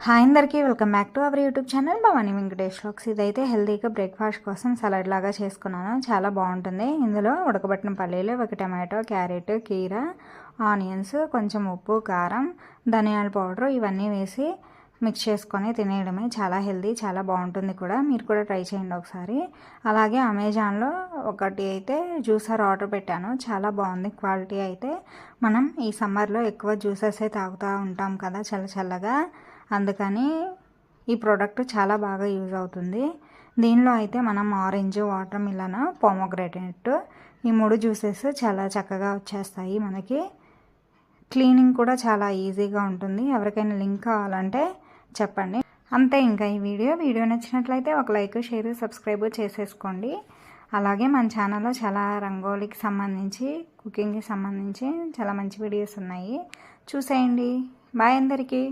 Hi అందరికీ welcome back to our YouTube channel Bhavani Venkatesh vlogs. ఇదైతే హెల్తీగా బ్రేక్ఫాస్ట్ కోసం సలాడ్ లాగా చేసుకున్నాను. చాలా బాగుంటుంది. ఇందులో ఉడకబెట్టిన పల్లీలు, ఒక టమాటో, క్యారెట్, కీర, ఆనియన్స్, కొంచెం ఉప్పు, కారం, ధనియాల పౌడర్ ఇవన్నీ వేసి మిక్స్ చేసుకొని తినేయడమే. చాలా హెల్తీ, చాలా బాగుంటుంది కూడా. మీరు కూడా ట్రై చేయండి ఒకసారి. అలాగే అమెజాన్లో ఒకటి అయితే జ్యూసర్ ఆర్డర్ పెట్టాను. చాలా బాగుంది క్వాలిటీ అయితే. మనం ఈ సమ్మర్లో ఎక్కువ జ్యూసెస్ తాగుతూ ఉంటాం కదా చల్లగా, అందుకని ఈ ప్రోడక్ట్ చాలా బాగా యూజ్ అవుతుంది. దీనిలో అయితే మనం ఆరెంజ్, వాటర్ మిలన్, పోమోగ్రానేట్ ఈ 3 జ్యూసెస్ చాలా చక్కగా వచ్చేస్తాయి మనకి. క్లీనింగ్ కూడా చాలా ఈజీగా ఉంటుంది. ఎవరికైనా లింక్ కావాలంటే చెప్పండి. అంతే. ఇంకా ఈ వీడియో నచ్చినట్లయితే ఒక లైక్, షేర్, సబ్స్క్రైబ్ చేసేసుకోండి. అలాగే మన ఛానల్లో చాలా రంగోలీకి సంబంధించి, కుకింగ్కి సంబంధించి చాలా మంచి వీడియోస్ ఉన్నాయి, చూసేయండి. బాయ్ అందరికీ.